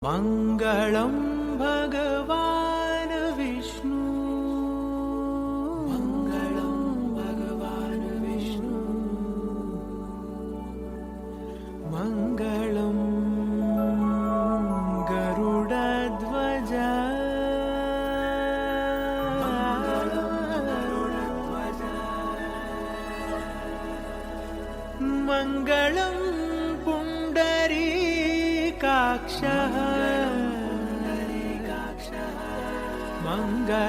मङ्गलं भगवान् विष्णु, मङ्गलं भगवान् विष्णु, मङ्गलं गरुडध्वज, मङ्गलं पुण्डरीकाक्षः, मङ्गलायतनो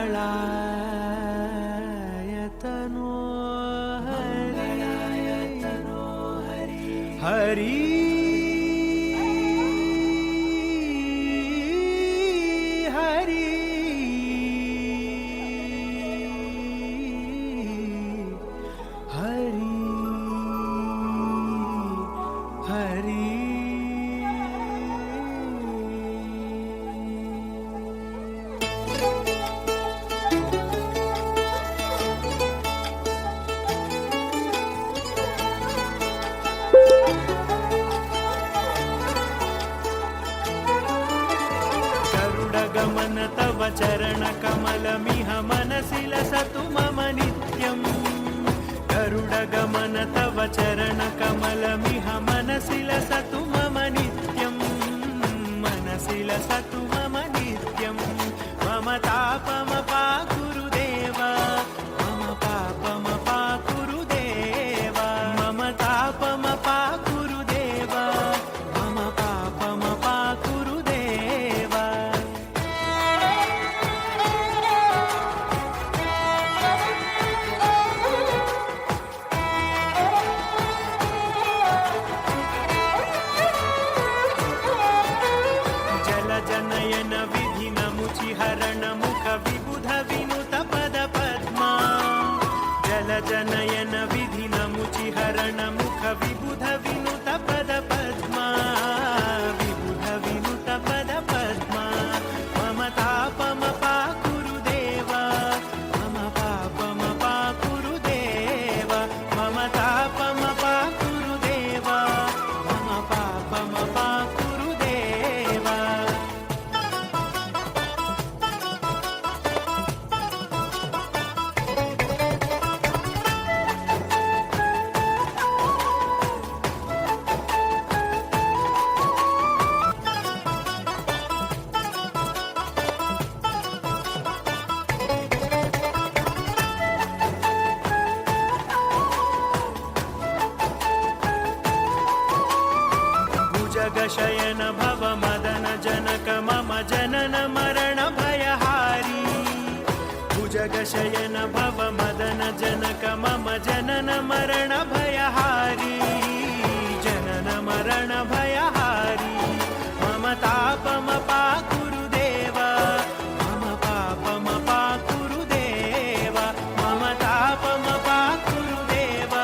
हरि हरि हरि हरि। गरुडगमन तव चरणकमलमिह मनसि लसतु मम नित्यम्, गरुडगमन तव चरणकमलमिह मनसि लसतु मम नित्यम्, मनसि लसतु मम नित्यम्। मम तापमपाकुरु देव, मम पापमपाकुरु देव, मम तापमपाकुरु देव, मम पापमपाकुरु देव। जलजनयन विधिनमुचिहरण मुख विबुध विनुत पद पद्मा, जलजनयन विधिनमुचिहरण मुख विबुध विनुत पद पद्मा, विबुध विनुत पद पद्मा। मम तापमपाकुरु देव, मम पापमपाकुरु देव, मम तापमपाकुरु देव, मम पापमपाकुरु देव। भुजगशयन भव मदन जनक मम जनन मरण भयहारी, भुजगशयन भव मदन जनक मम जनन मरण भयहारी, जनन मरण भयहारी। मम तापमपाकुरु देव, मम पापमपाकुरु देव, मम तापमपाकुरु देव,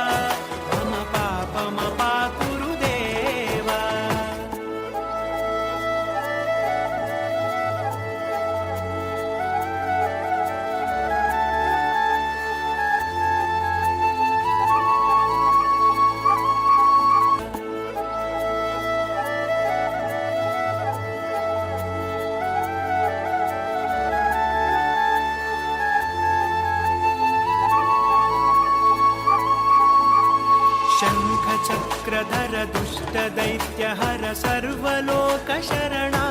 मम पापमपाकुरु देव। शङ्खचक्रधर दुष्टदैत्यहर सर्वलोकशरणा,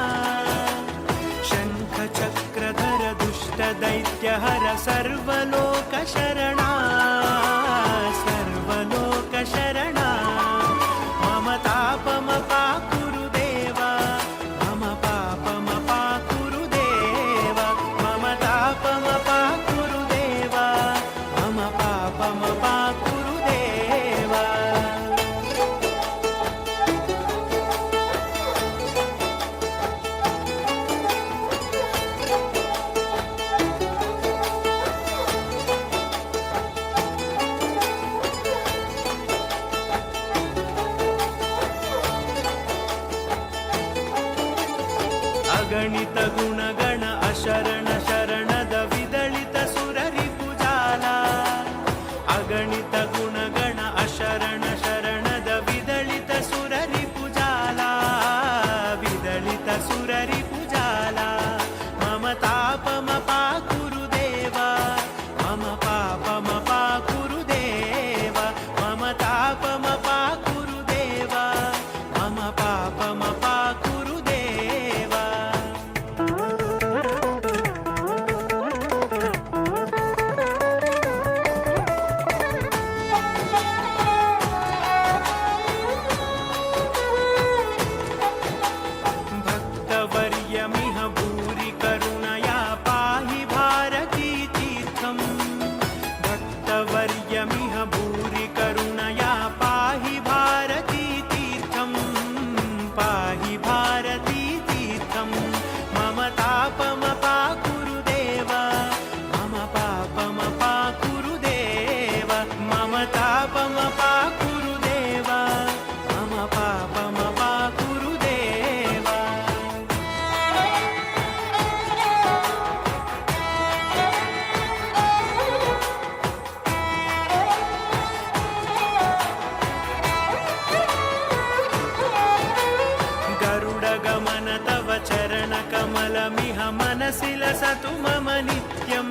शङ्खचक्रधर दुष्टदैत्यहर सर्वलोकशरणा, सर्वलोकशरणा। मम तापमपाकुरु देव, मम पापमपाकुरु देव, मम तापमपाकुरु देव, मम पापमपाकुरु देव। अगणित गुणगण अशरण शरणद विदलित सुररिपुजाला, अगणित गुणगण अशरण शरणद विदलित सुररिपुजाला, विदलित सुररि गरुडगमन तव चरणकमलमिह मनसि लसतु मम नित्यम्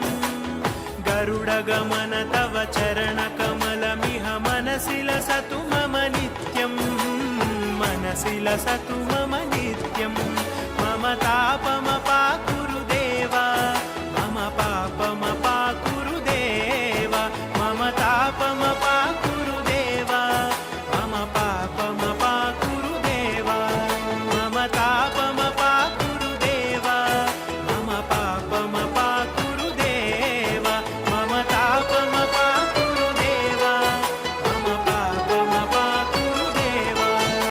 गरुडगमन तव चरणकमलमिह मनसि लसतु मम नित्यम् मनसि लसतु मम नित्यम् मम तापमपा